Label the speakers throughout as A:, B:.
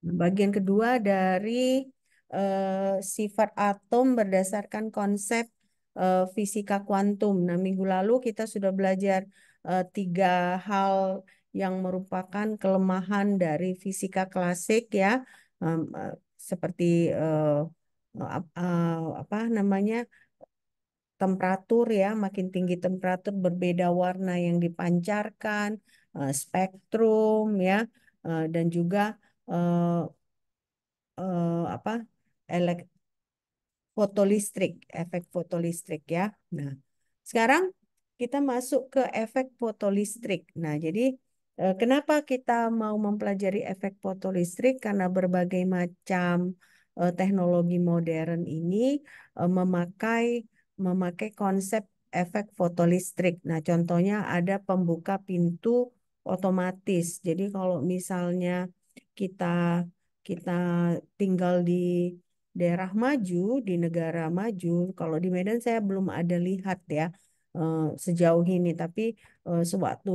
A: Bagian kedua dari sifat atom berdasarkan konsep fisika kuantum. Nah, minggu lalu kita sudah belajar tiga hal yang merupakan kelemahan dari fisika klasik ya. Em, eh, Seperti apa namanya, temperatur ya, makin tinggi temperatur berbeda warna yang dipancarkan, spektrum ya, dan juga eh, apa, elek fotolistrik, efek fotolistrik ya. Nah, sekarang kita masuk ke efek fotolistrik. Nah, jadi kenapa kita mau mempelajari efek fotolistrik? Karena berbagai macam teknologi modern ini memakai memakai konsep efek fotolistrik. Nah, contohnya ada pembuka pintu otomatis. Jadi kalau misalnya kita kita tinggal di daerah maju, di negara maju. Kalau di Medan saya belum ada lihat ya sejauh ini, tapi sewaktu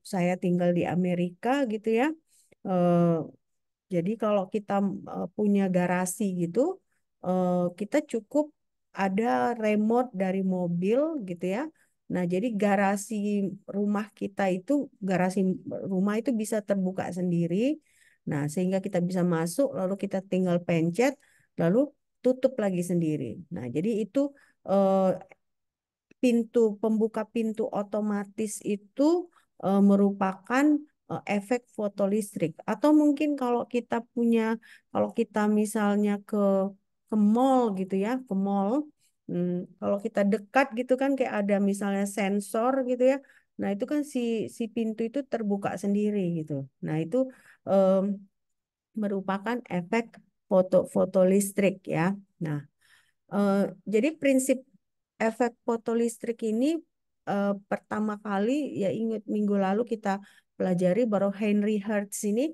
A: saya tinggal di Amerika gitu ya, eh, jadi kalau kita punya garasi gitu, kita cukup ada remote dari mobil gitu ya. Nah, jadi rumah kita itu, garasi rumah itu bisa terbuka sendiri. Nah, sehingga kita bisa masuk, lalu kita tinggal pencet, lalu tutup lagi sendiri. Nah, jadi itu eh, pembuka pintu otomatis itu merupakan efek fotolistrik. Atau mungkin kalau kita misalnya ke mall gitu ya, ke mall, kalau kita dekat gitu kan kayak ada misalnya sensor gitu ya. Nah, itu kan si pintu itu terbuka sendiri gitu. Nah, itu em, merupakan efek fotolistrik ya. Nah, Eh, jadi prinsip efek fotolistrik ini pertama kali ya, ingat minggu lalu kita pelajari baru Henry Hertz ini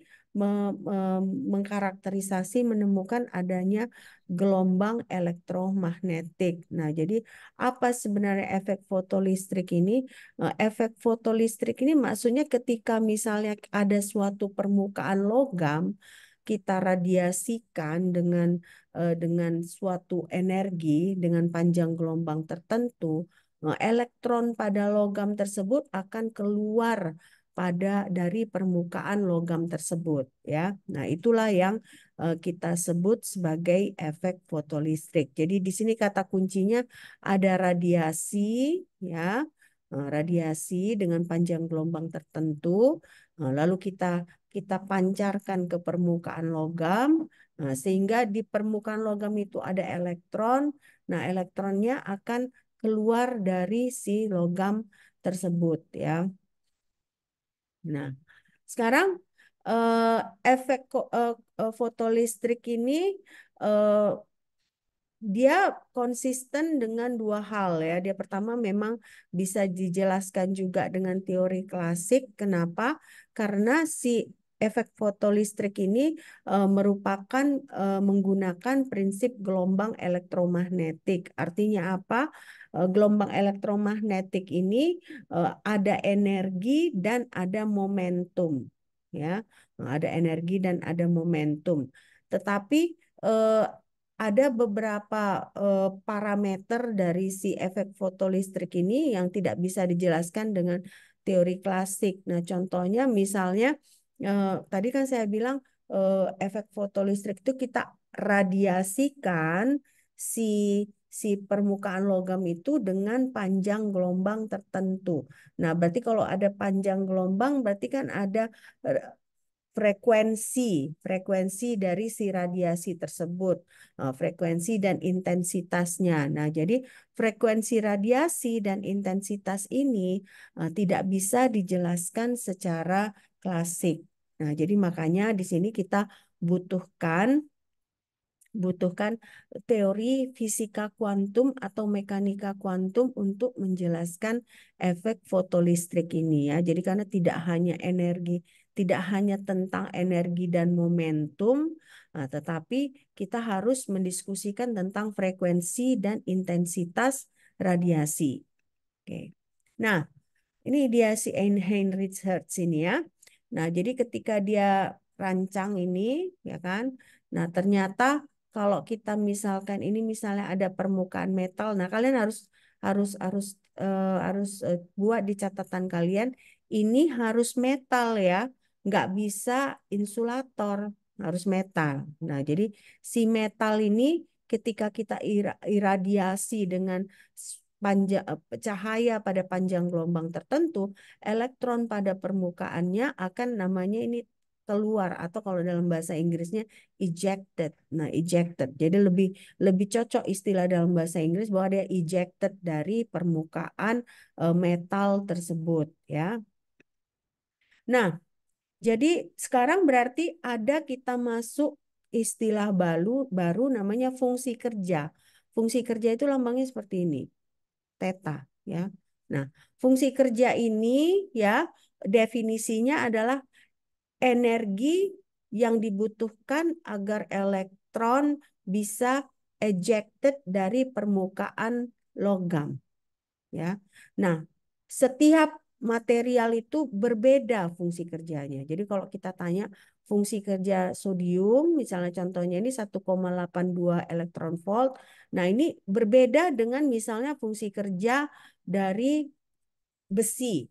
A: mengkarakterisasi, menemukan adanya gelombang elektromagnetik. Nah, jadi apa sebenarnya efek fotolistrik ini? Efek fotolistrik ini maksudnya ketika misalnya ada suatu permukaan logam kita radiasikan dengan suatu energi dengan panjang gelombang tertentu, elektron pada logam tersebut akan keluar dari permukaan logam tersebut ya. Nah, itulah yang kita sebut sebagai efek fotolistrik. Jadi di sini kata kuncinya ada radiasi ya. Radiasi dengan panjang gelombang tertentu, lalu kita pancarkan ke permukaan logam. Nah, sehingga di permukaan logam itu ada elektron. Nah, elektronnya akan keluar dari si logam tersebut ya. Nah, sekarang eh, fotolistrik ini eh, dia konsisten dengan dua hal ya. Dia pertama memang bisa dijelaskan juga dengan teori klasik. Kenapa? Karena si efek fotolistrik ini merupakan menggunakan prinsip gelombang elektromagnetik. Artinya apa? Gelombang elektromagnetik ini ada energi dan ada momentum, ya. Ada energi dan ada momentum. Tetapi eh, ada beberapa parameter dari si efek fotolistrik ini yang tidak bisa dijelaskan dengan teori klasik. Nah, contohnya misalnya tadi kan saya bilang efek fotolistrik itu kita radiasikan si si permukaan logam itu dengan panjang gelombang tertentu. Nah, berarti kalau ada panjang gelombang berarti kan ada eh, frekuensi frekuensi dari si radiasi tersebut, frekuensi dan intensitasnya. Nah, jadi frekuensi radiasi dan intensitas ini tidak bisa dijelaskan secara klasik. Nah, jadi makanya di sini kita butuhkan butuhkan teori fisika kuantum atau mekanika kuantum untuk menjelaskan efek fotolistrik ini ya. Jadi karena tidak hanya tentang energi dan momentum, tetapi kita harus mendiskusikan tentang frekuensi dan intensitas radiasi. Oke. Nah, ini dia si Heinrich Hertz ini ya. Nah, jadi ketika dia rancang ini, ya kan? Nah, ternyata kalau kita misalkan ini misalnya ada permukaan metal, nah kalian harus harus buat di catatan kalian ini harus metal ya, nggak bisa insulator, harus metal. Nah, jadi si metal ini ketika kita iradiasi dengan panjang cahaya pada panjang gelombang tertentu, elektron pada permukaannya akan namanya ini keluar atau kalau dalam bahasa Inggrisnya ejected. Nah, ejected. Jadi lebih lebih cocok istilah dalam bahasa Inggris bahwa dia ejected dari permukaan metal tersebut ya. Nah, jadi sekarang berarti ada kita masuk istilah baru namanya fungsi kerja. Fungsi kerja itu lambangnya seperti ini, theta ya. Nah, fungsi kerja ini ya definisinya adalah energi yang dibutuhkan agar elektron bisa ejected dari permukaan logam ya. Nah, setiap material itu berbeda fungsi kerjanya. Jadi kalau kita tanya fungsi kerja sodium, misalnya contohnya ini 1,82 elektron volt. Nah, ini berbeda dengan misalnya fungsi kerja dari besi.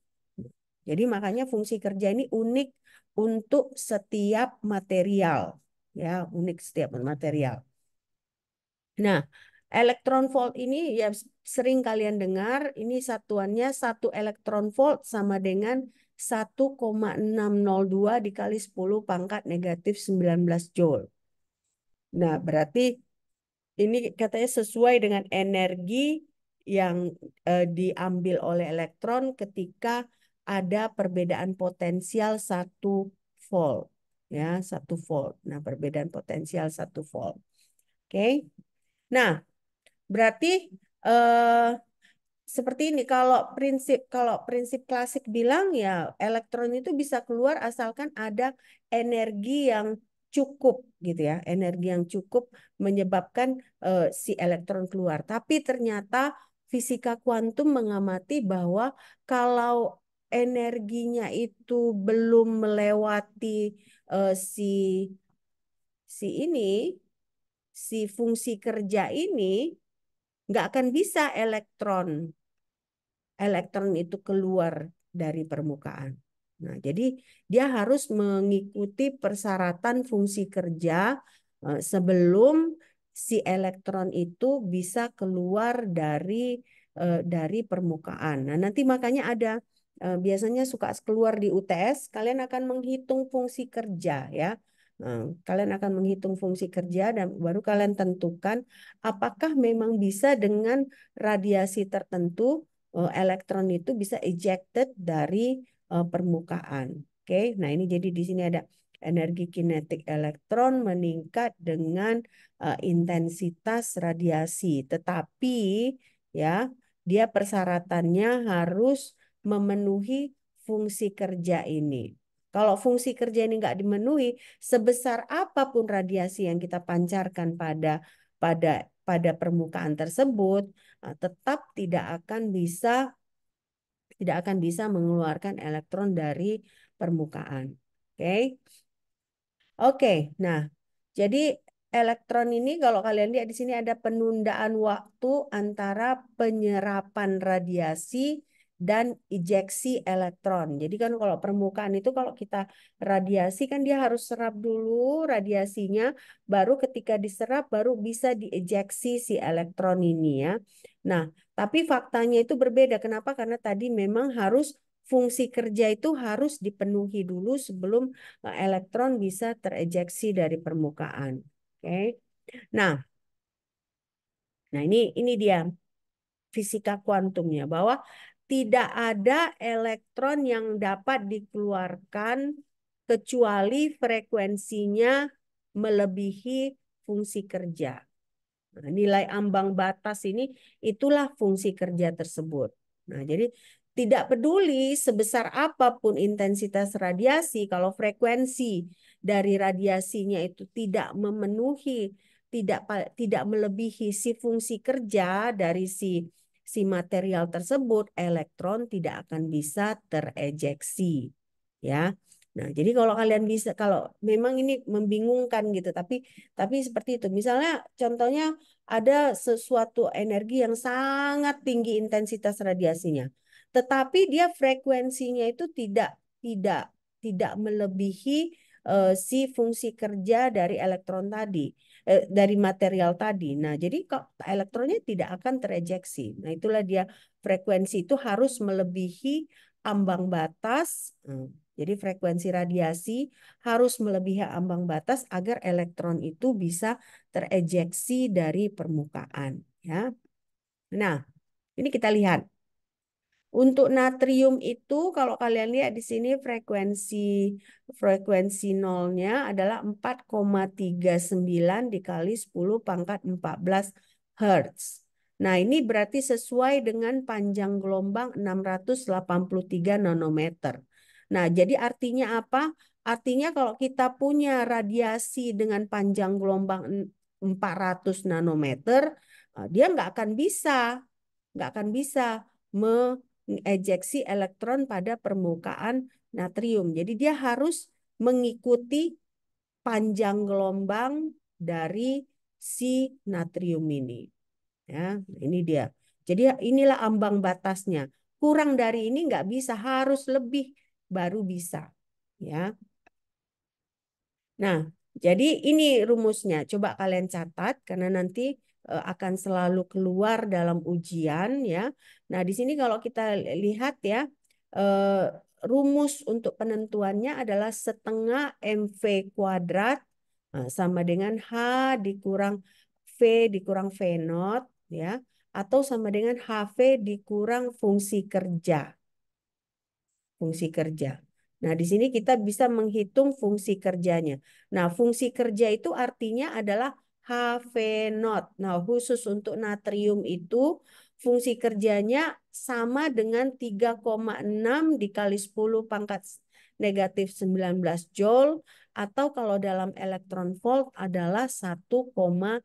A: Jadi makanya fungsi kerja ini unik untuk setiap material. Ya, unik setiap material. Nah, elektron volt ini ya sering kalian dengar, ini satuannya 1 elektron volt sama dengan 1,602 dikali 10 pangkat negatif 19 joule. Nah, berarti ini katanya sesuai dengan energi yang diambil oleh elektron ketika ada perbedaan potensial 1 volt. Ya, 1 volt. Nah, perbedaan potensial 1 volt. Oke. Nah, berarti eh, seperti ini kalau prinsip klasik bilang ya elektron itu bisa keluar asalkan ada energi yang cukup gitu ya, energi yang cukup menyebabkan si elektron keluar. Tapi ternyata fisika kuantum mengamati bahwa kalau energinya itu belum melewati si si ini si fungsi kerja ini nggak akan bisa elektron itu keluar dari permukaan. Nah, jadi dia harus mengikuti persyaratan fungsi kerja sebelum si elektron itu bisa keluar dari permukaan. Nah, nanti makanya ada biasanya suka keluar di UTS, kalian akan menghitung fungsi kerja ya. Nah, kalian akan menghitung fungsi kerja dan baru kalian tentukan apakah memang bisa dengan radiasi tertentu elektron itu bisa ejected dari permukaan. Oke, nah ini jadi di sini ada energi kinetik elektron meningkat dengan intensitas radiasi, tetapi ya dia persyaratannya harus memenuhi fungsi kerja ini. Kalau fungsi kerja ini nggak dimenuhi, sebesar apapun radiasi yang kita pancarkan pada pada permukaan tersebut, tetap tidak akan bisa mengeluarkan elektron dari permukaan. Oke. Oke, nah, jadi elektron ini kalau kalian lihat di sini ada penundaan waktu antara penyerapan radiasi dan ejeksi elektron. Jadi kan kalau permukaan itu kalau kita radiasi kan dia harus serap dulu radiasinya, baru ketika diserap baru bisa diejeksi si elektron ini ya. Nah, tapi faktanya itu berbeda. Kenapa? Karena tadi memang harus fungsi kerja itu harus dipenuhi dulu sebelum elektron bisa terejeksi dari permukaan. Oke. Nah, nah ini dia fisika kuantumnya bahwa tidak ada elektron yang dapat dikeluarkan kecuali frekuensinya melebihi fungsi kerja. Nah, nilai ambang batas ini itulah fungsi kerja tersebut. Nah, jadi tidak peduli sebesar apapun intensitas radiasi, kalau frekuensi dari radiasinya itu tidak memenuhi, tidak melebihi si fungsi kerja dari si material tersebut, elektron tidak akan bisa terejeksi. Ya. Nah, jadi kalau kalian bisa, kalau memang ini membingungkan gitu, tapi seperti itu. Misalnya, contohnya ada sesuatu energi yang sangat tinggi intensitas radiasinya, tetapi dia frekuensinya itu tidak tidak melebihi si fungsi kerja dari elektron tadi, dari material tadi. Nah, jadi kok elektronnya tidak akan terejeksi. Nah, itulah dia frekuensi itu harus melebihi ambang batas. Jadi frekuensi radiasi harus melebihi ambang batas agar elektron itu bisa terejeksi dari permukaan, ya. Nah, ini kita lihat. Untuk natrium itu kalau kalian lihat di sini frekuensi nolnya adalah 4,39 dikali 10 pangkat 14 Hertz. Nah, ini berarti sesuai dengan panjang gelombang 683 nanometer. Nah, jadi artinya apa? Artinya kalau kita punya radiasi dengan panjang gelombang 400 nanometer, dia nggak akan bisa mengejeksi elektron pada permukaan natrium. Jadi dia harus mengikuti panjang gelombang dari si natrium ini. Ya, ini dia. Jadi inilah ambang batasnya. Kurang dari ini nggak bisa, harus lebih baru bisa. Ya. Nah, jadi ini rumusnya. Coba kalian catat karena nanti akan selalu keluar dalam ujian ya. Nah, di sini kalau kita lihat ya, rumus untuk penentuannya adalah setengah MV kuadrat sama dengan H dikurang V dikurang V naught ya, atau sama dengan HV dikurang fungsi kerja. Fungsi kerja. Nah, di sini kita bisa menghitung fungsi kerjanya. Nah, fungsi kerja itu artinya adalah HV naught. Nah, khusus untuk natrium itu fungsi kerjanya sama dengan 3,6 dikali 10 pangkat negatif 19 Joule atau kalau dalam elektron volt adalah 1,82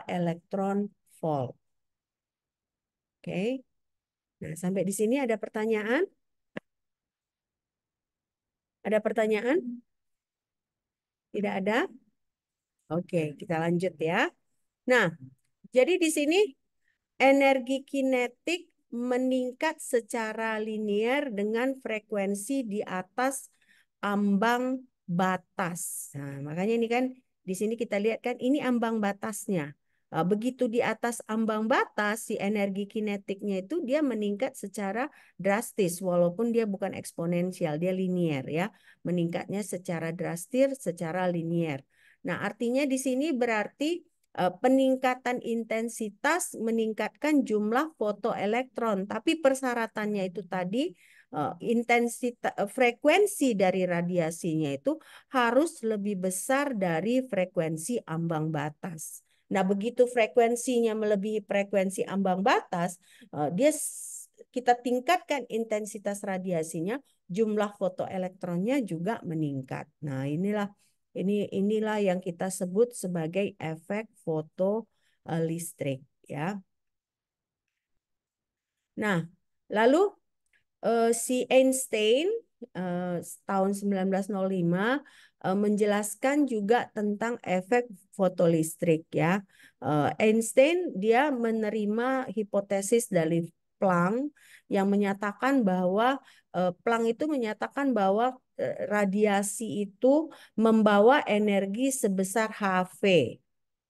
A: elektron volt. Oke. Nah, sampai di sini ada pertanyaan? Ada pertanyaan? Tidak ada? Oke, kita lanjut ya. Nah, jadi di sini energi kinetik meningkat secara linear dengan frekuensi di atas ambang batas. Nah, makanya ini kan di sini kita lihat kan ini ambang batasnya. Begitu di atas ambang batas, si energi kinetiknya itu dia meningkat secara drastis, walaupun dia bukan eksponensial, dia linier ya. Meningkatnya secara drastis, secara linier. Nah, artinya di sini berarti peningkatan intensitas meningkatkan jumlah fotoelektron, tapi persyaratannya itu tadi intensitas frekuensi dari radiasinya itu harus lebih besar dari frekuensi ambang batas. Nah, begitu frekuensinya melebihi frekuensi ambang batas, kita tingkatkan intensitas radiasinya, jumlah fotoelektronnya juga meningkat. Nah, inilah yang kita sebut sebagai efek fotolistrik ya. Nah, lalu si Einstein tahun 1905 menjelaskan juga tentang efek fotolistrik ya. Einstein dia menerima hipotesis dari Planck yang menyatakan bahwa Planck itu menyatakan bahwa radiasi itu membawa energi sebesar HV.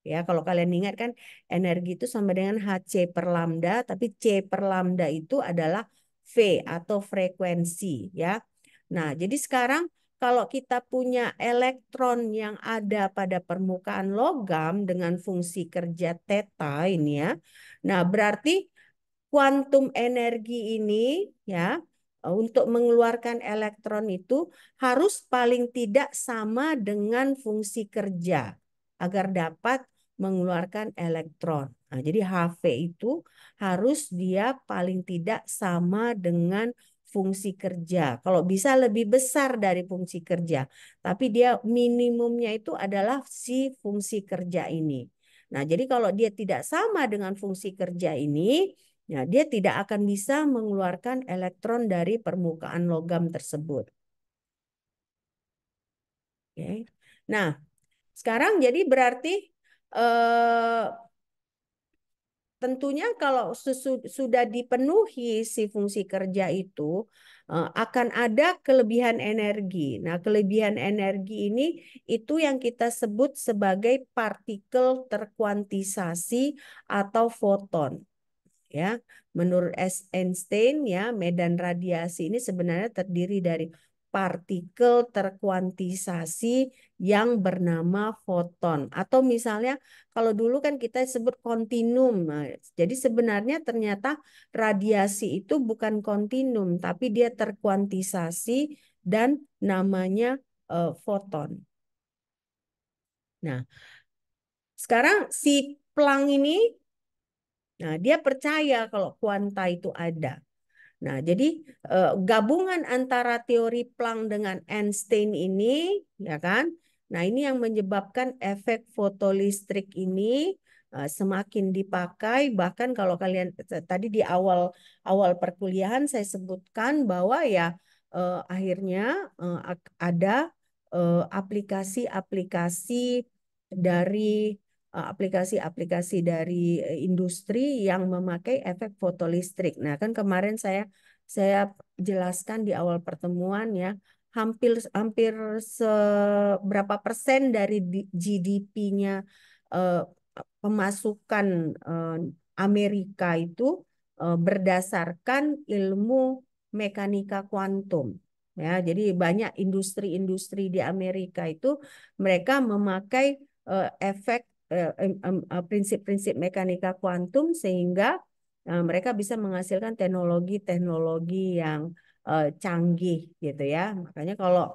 A: Ya, kalau kalian ingat kan energi itu sama dengan HC per lambda, tapi C per lambda itu adalah V atau frekuensi ya. Nah, jadi sekarang kalau kita punya elektron yang ada pada permukaan logam dengan fungsi kerja theta ini ya. Nah, berarti kuantum energi ini ya untuk mengeluarkan elektron itu harus paling tidak sama dengan fungsi kerja agar dapat mengeluarkan elektron. Nah, jadi HV itu harus dia paling tidak sama dengan fungsi kerja. Kalau bisa lebih besar dari fungsi kerja, tapi dia minimumnya itu adalah si fungsi kerja ini. Nah, jadi kalau dia tidak sama dengan fungsi kerja ini, ya, dia tidak akan bisa mengeluarkan elektron dari permukaan logam tersebut. Oke. Nah, sekarang jadi berarti eh, tentunya kalau sudah dipenuhi si fungsi kerja itu akan ada kelebihan energi. Nah, kelebihan energi ini itu yang kita sebut sebagai partikel terkuantisasi atau foton. Ya, menurut Einstein ya medan radiasi ini sebenarnya terdiri dari partikel terkuantisasi yang bernama foton atau misalnya kalau dulu kan kita sebut kontinum. Nah, jadi sebenarnya ternyata radiasi itu bukan kontinum tapi dia terkuantisasi dan namanya foton. Nah, sekarang si Planck ini nah dia percaya kalau kuanta itu ada. Nah, jadi gabungan antara teori Planck dengan Einstein ini, ya kan? Nah, ini yang menyebabkan efek fotolistrik ini semakin dipakai. Bahkan kalau kalian tadi di awal awal perkuliahan saya sebutkan bahwa ya akhirnya ada aplikasi-aplikasi dari aplikasi-aplikasi dari industri yang memakai efek fotolistrik. Nah, kan kemarin saya jelaskan di awal pertemuan ya, hampir hampir seberapa persen dari GDP-nya pemasukan Amerika itu berdasarkan ilmu mekanika kuantum. Ya, jadi banyak industri-industri di Amerika itu mereka memakai efek prinsip-prinsip mekanika kuantum sehingga mereka bisa menghasilkan teknologi-teknologi yang canggih gitu ya. Makanya kalau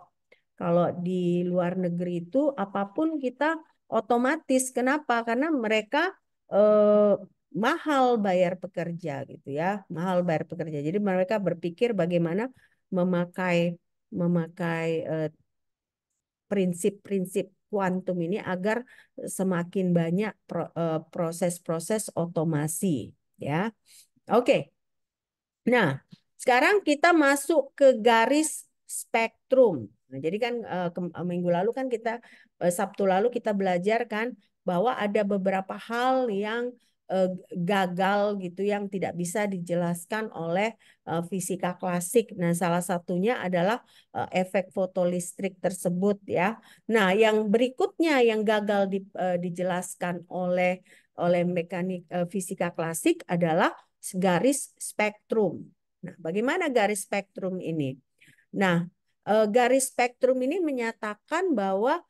A: kalau di luar negeri itu apapun kita otomatis. Kenapa? Karena mereka eh, mahal bayar pekerja gitu ya, mahal bayar pekerja. Jadi mereka berpikir bagaimana memakai memakai prinsip-prinsip kuantum ini agar semakin banyak proses-proses otomasi ya. Oke. Nah, sekarang kita masuk ke garis spektrum. Nah, jadi kan minggu lalu kan kita Sabtu lalu kita belajar kan bahwa ada beberapa hal yang gagal gitu yang tidak bisa dijelaskan oleh fisika klasik. Nah, salah satunya adalah efek fotolistrik tersebut ya. Nah, yang berikutnya yang gagal dijelaskan oleh mekanik fisika klasik adalah garis spektrum. Nah, bagaimana garis spektrum ini? Nah, garis spektrum ini menyatakan bahwa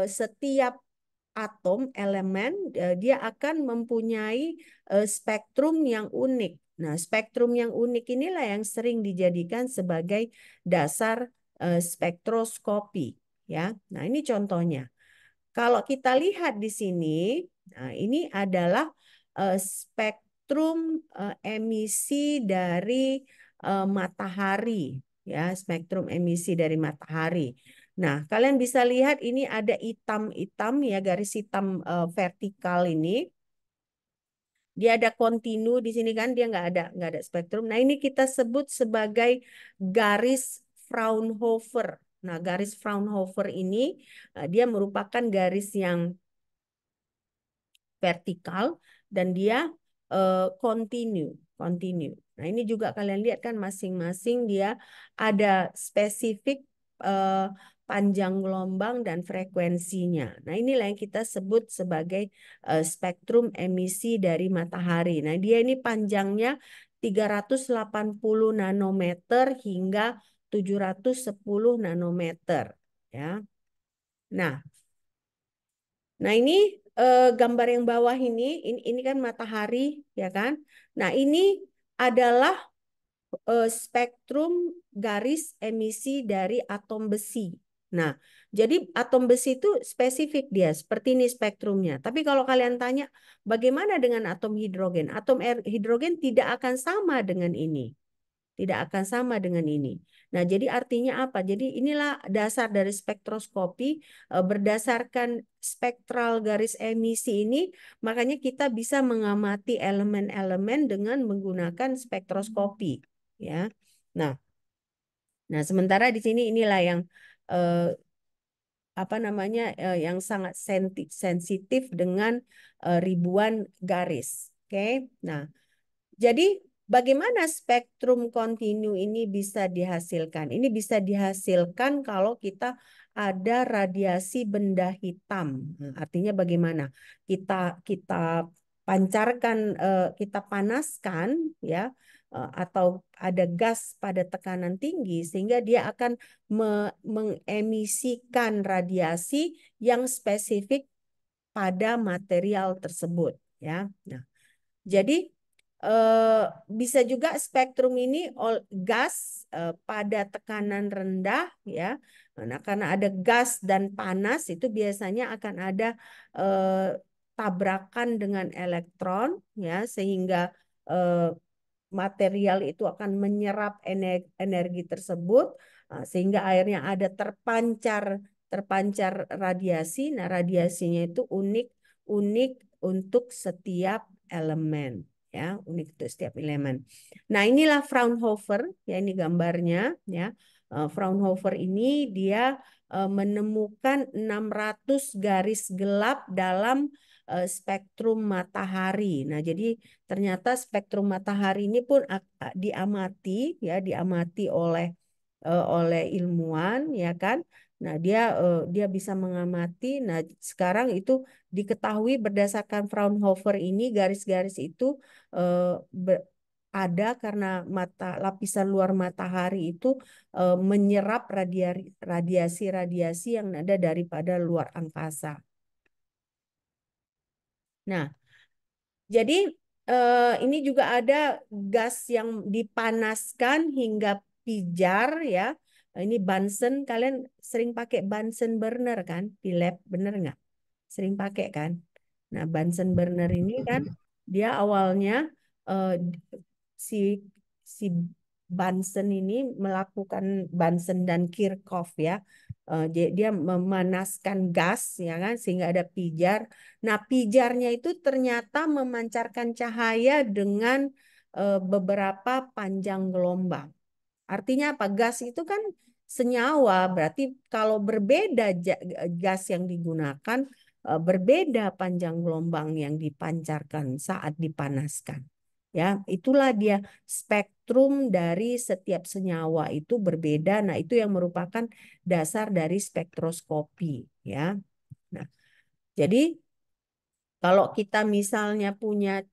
A: setiap atom elemen dia akan mempunyai spektrum yang unik. Nah, spektrum yang unik inilah yang sering dijadikan sebagai dasar spektroskopi ya. Nah, ini contohnya. Kalau kita lihat di sini, nah ini adalah spektrum emisi dari matahari, ya, spektrum emisi dari matahari. Nah, kalian bisa lihat ini ada hitam-hitam ya, garis hitam vertikal ini. Dia ada kontinu di sini kan, dia nggak ada spektrum. Nah, ini kita sebut sebagai garis Fraunhofer. Nah, garis Fraunhofer ini dia merupakan garis yang vertikal dan dia continue, continue. Nah, ini juga kalian lihat kan masing-masing dia ada spesifik eh, panjang gelombang dan frekuensinya. Nah, inilah yang kita sebut sebagai spektrum emisi dari matahari. Nah, dia ini panjangnya 380 nanometer hingga 710 nanometer ya. Nah, Nah, ini gambar yang bawah ini kan matahari, ya kan? Nah, ini adalah spektrum garis emisi dari atom besi. Nah, jadi atom besi itu spesifik dia, seperti ini spektrumnya. Tapi kalau kalian tanya, bagaimana dengan atom hidrogen? Atom hidrogen tidak akan sama dengan ini. Tidak akan sama dengan ini. Nah, jadi artinya apa? Jadi inilah dasar dari spektroskopi berdasarkan spektral garis emisi ini, makanya kita bisa mengamati elemen-elemen dengan menggunakan spektroskopi, ya. Nah, sementara di sini inilah yang eh, apa namanya yang sangat sensitif dengan ribuan garis. Oke. Nah, jadi bagaimana spektrum kontinu ini bisa dihasilkan? Ini bisa dihasilkan kalau kita ada radiasi benda hitam. Nah, artinya bagaimana? Kita kita pancarkan, kita panaskan, ya, atau ada gas pada tekanan tinggi sehingga dia akan mengemisikan radiasi yang spesifik pada material tersebut, ya. Nah, jadi eh, bisa juga spektrum ini gas pada tekanan rendah, ya. Nah, karena ada gas dan panas itu biasanya akan ada eh, tabrakan dengan elektron, ya, sehingga eh, material itu akan menyerap energi tersebut, sehingga akhirnya ada terpancar terpancar radiasi. Nah, radiasinya itu unik unik untuk setiap elemen, ya, unik untuk setiap elemen. Nah, inilah Fraunhofer, ya, ini gambarnya, ya. Fraunhofer ini dia menemukan 600 garis gelap dalam spektrum matahari. Nah, jadi ternyata spektrum matahari ini pun diamati, ya, diamati oleh ilmuwan, ya kan. Nah, dia bisa mengamati. Nah, sekarang itu diketahui berdasarkan Fraunhofer ini garis-garis itu eh, ber- ada karena lapisan luar matahari itu menyerap radiasi-radiasi yang ada daripada luar angkasa. Nah, jadi ini juga ada gas yang dipanaskan hingga pijar, ya. Ini Bunsen, kalian sering pakai Bunsen burner kan di lab, bener nggak? Sering pakai kan? Nah, Bunsen burner ini kan dia awalnya eh, si si Bunsen ini melakukan Bunsen dan Kirchhoff, ya. Dia memanaskan gas, ya kan, sehingga ada pijar. Nah, pijarnya itu ternyata memancarkan cahaya dengan beberapa panjang gelombang. Artinya apa? Gas itu kan senyawa, berarti kalau berbeda gas yang digunakan, berbeda panjang gelombang yang dipancarkan saat dipanaskan. Ya, itulah dia spektrum dari setiap senyawa itu berbeda. Nah, itu yang merupakan dasar dari spektroskopi, ya. Nah, jadi kalau kita misalnya punya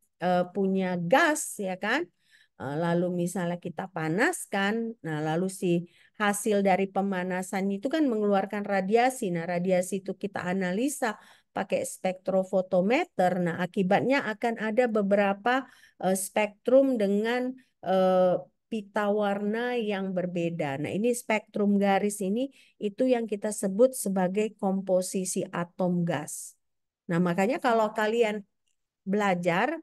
A: gas, ya kan, lalu misalnya kita panaskan, nah lalu si hasil dari pemanasan itu kan mengeluarkan radiasi. Nah, radiasi itu kita analisa pakai spektrofotometer. Nah, akibatnya akan ada beberapa spektrum dengan eh, pita warna yang berbeda. Nah, ini spektrum garis ini itu yang kita sebut sebagai komposisi atom gas. Nah, makanya kalau kalian belajar,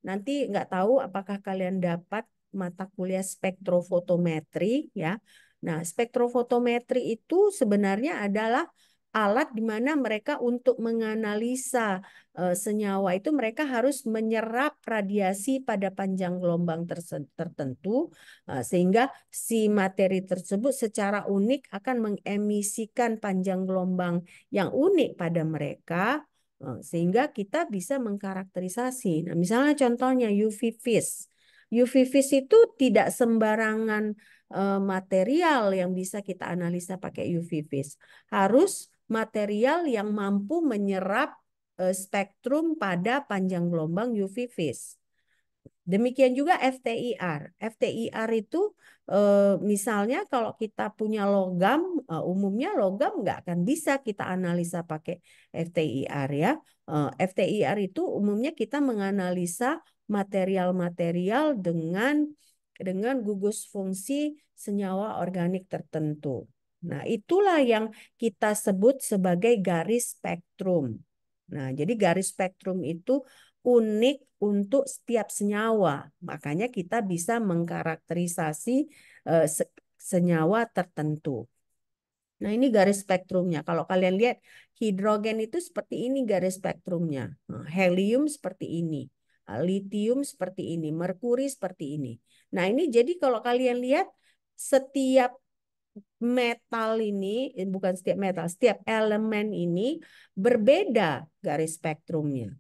A: nanti nggak tahu apakah kalian dapat mata kuliah spektrofotometri, ya. Nah, spektrofotometri itu sebenarnya adalah alat di mana mereka untuk menganalisa senyawa itu mereka harus menyerap radiasi pada panjang gelombang tertentu, sehingga si materi tersebut secara unik akan mengemisikan panjang gelombang yang unik pada mereka. Sehingga kita bisa mengkarakterisasi. Nah, misalnya contohnya UV vis. UV vis itu tidak sembarangan material yang bisa kita analisa pakai UV vis. Harus material yang mampu menyerap spektrum pada panjang gelombang UV vis. Demikian juga FTIR. FTIR itu misalnya kalau kita punya logam, umumnya logam nggak akan bisa kita analisa pakai FTIR, ya. FTIR itu umumnya kita menganalisa material-material dengan gugus fungsi senyawa organik tertentu. Nah, itulah yang kita sebut sebagai garis spektrum. Nah, jadi garis spektrum itu unik untuk setiap senyawa. Makanya kita bisa mengkarakterisasi senyawa tertentu. Nah, ini garis spektrumnya. Kalau kalian lihat hidrogen itu seperti ini garis spektrumnya. Nah, helium seperti ini. Litium seperti ini. Merkuri seperti ini. Nah, ini jadi kalau kalian lihat setiap metal ini, bukan setiap metal, setiap elemen ini berbeda garis spektrumnya.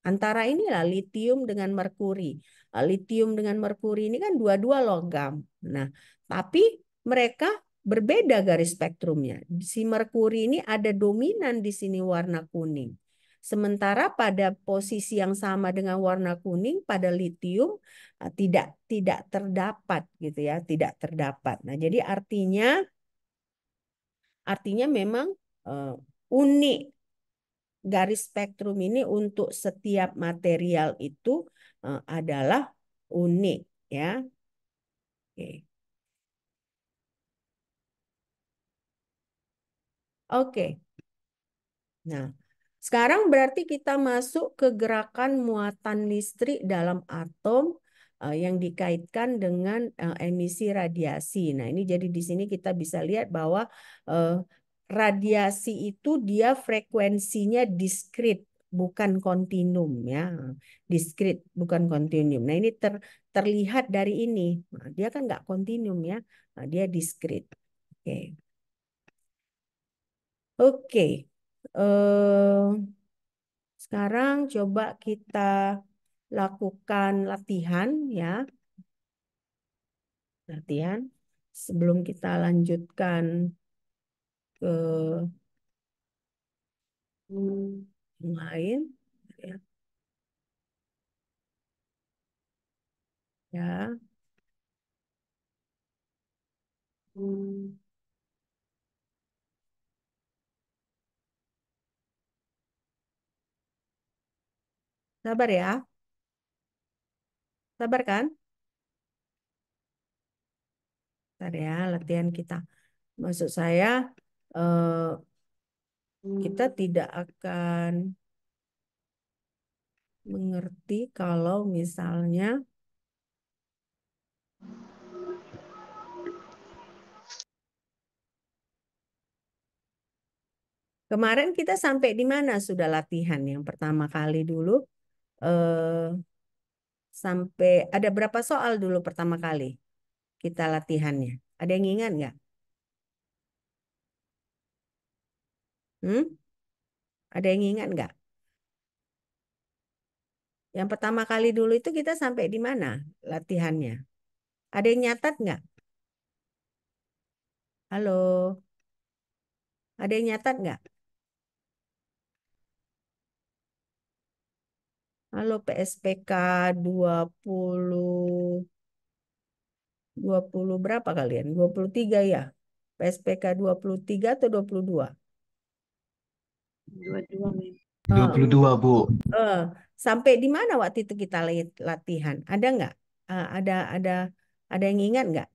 A: Antara inilah litium dengan merkuri. Litium dengan merkuri ini kan dua-dua logam. Nah, tapi mereka berbeda garis spektrumnya. Si merkuri ini ada dominan di sini warna kuning. Sementara pada posisi yang sama dengan warna kuning pada litium tidak terdapat gitu ya, tidak terdapat. Nah, jadi artinya memang eh, unik garis spektrum ini untuk setiap material itu adalah unik ya. Oke. Oke. Nah, sekarang berarti kita masuk ke gerakan muatan listrik dalam atom yang dikaitkan dengan emisi radiasi. Nah, ini jadi di sini kita bisa lihat bahwa eh, radiasi itu dia frekuensinya diskrit, bukan kontinum ya. Diskrit, bukan kontinum. Nah, ini terlihat dari ini. Nah, dia kan nggak kontinum ya. Nah, dia diskrit. Oke. Oke. Eh, Sekarang coba kita lakukan latihan ya, latihan sebelum kita lanjutkan ke yang lain ya. Ya. Sabar ya, sabar kan? Sabar ya, latihan kita. Maksud saya eh, kita tidak akan mengerti kalau misalnya kemarin kita sampai di mana sudah latihan yang pertama kali dulu. eh, Sampai ada berapa soal dulu pertama kali kita latihannya? Ada yang ingat nggak? Hmm? Ada yang ingat nggak? Yang pertama kali dulu itu kita sampai di mana latihannya? Ada yang nyatat nggak? Halo, ada yang nyatat nggak? Halo PSPK 20 20 berapa kalian? 23 ya? PSPK 23 atau 22?
B: Dua-dua, Mem.
A: Eh,
C: 22, Bu.
A: eh, Sampai di mana waktu itu kita latihan? Ada nggak? Ada yang ingat nggak?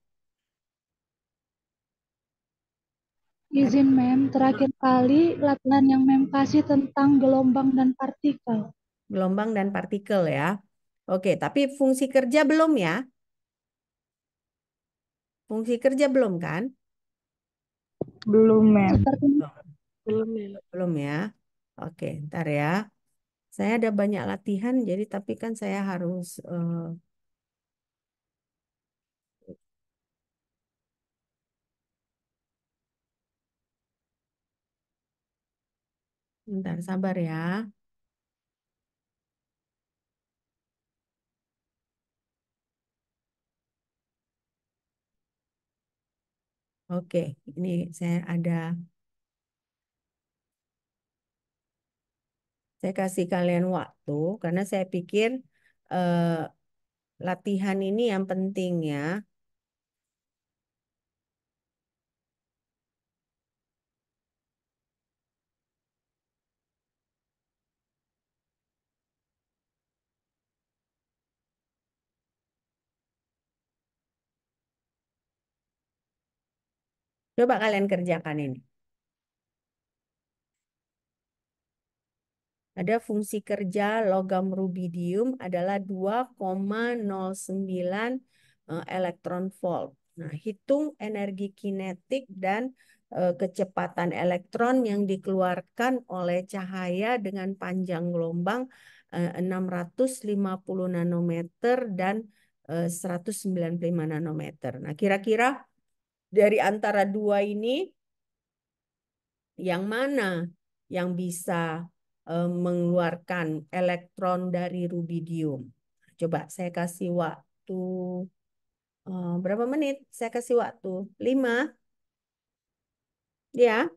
B: Izin, Mem. Terakhir kali latihan yang Mem kasih tentang gelombang dan partikel.
A: Gelombang dan partikel ya. Oke, tapi fungsi kerja belum ya? Fungsi kerja belum kan?
B: Belum, Mem. Seperti
D: Belum ya.
A: Belum ya. Oke, ntar ya. Saya ada banyak latihan, jadi tapi kan saya harus bentar sabar ya. Oke, ini saya kasih kalian waktu karena saya pikir eh, latihan ini yang penting ya. Coba kalian kerjakan ini. Ada fungsi kerja logam rubidium adalah 2,09 elektron volt. Nah, hitung energi kinetik dan kecepatan elektron yang dikeluarkan oleh cahaya dengan panjang gelombang 650 nanometer dan 195 nanometer. Nah, kira-kira Dari antara dua ini, yang mana yang bisa mengeluarkan elektron dari rubidium? Coba saya kasih waktu berapa menit? Saya kasih waktu 5, ya.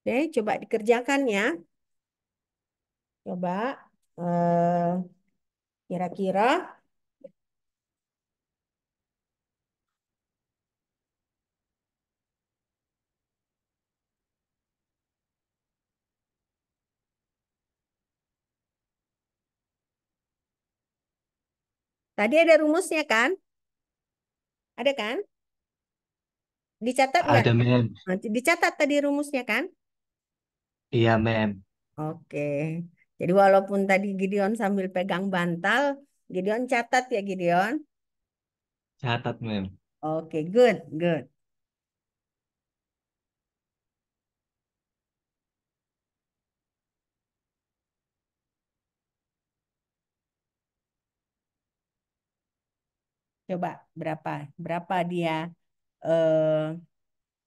A: Oke, coba dikerjakan ya. Coba kira-kira tadi ada rumusnya kan? Ada kan? Dicatat nggak?
C: Ada, Mem.
A: Dicatat tadi rumusnya kan?
C: Iya, Mem.
A: Oke. Jadi walaupun tadi Gideon sambil pegang bantal, Gideon catat ya Gideon.
C: Catat, Mem.
A: Oke, good, good. Coba berapa? Berapa dia eh,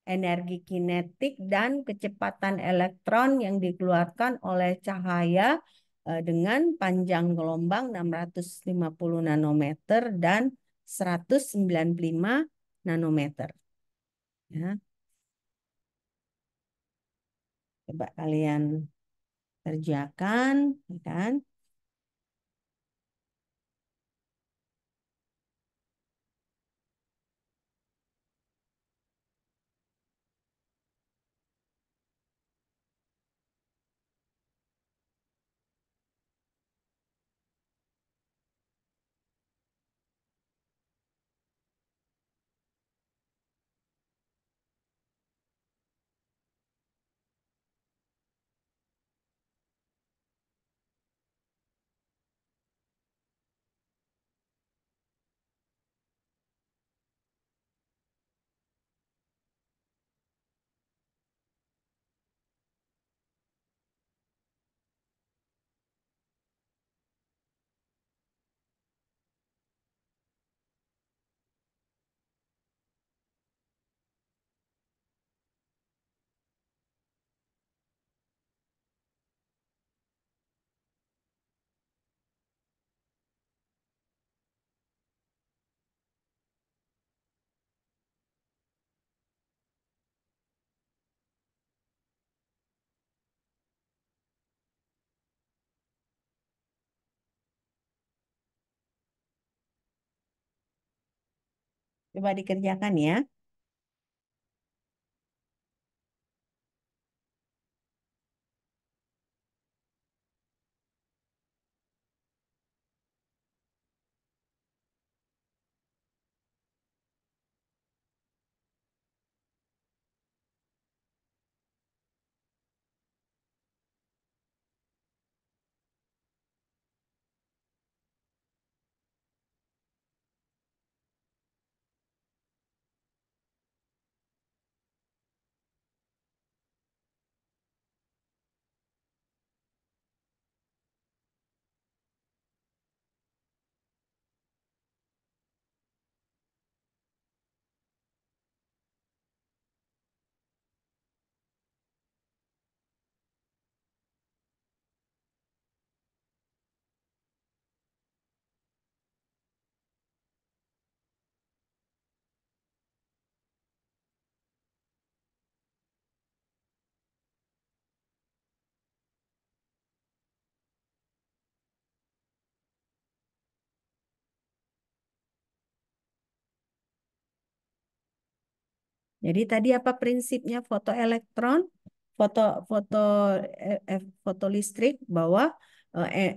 A: energi kinetik dan kecepatan elektron yang dikeluarkan oleh cahaya dengan panjang gelombang 650 nanometer dan 195 nanometer. Ya, coba kalian kerjakan, ya kan? Coba dikerjakan ya. Jadi tadi apa prinsipnya fotoelektron, foto foto foto listrik bahwa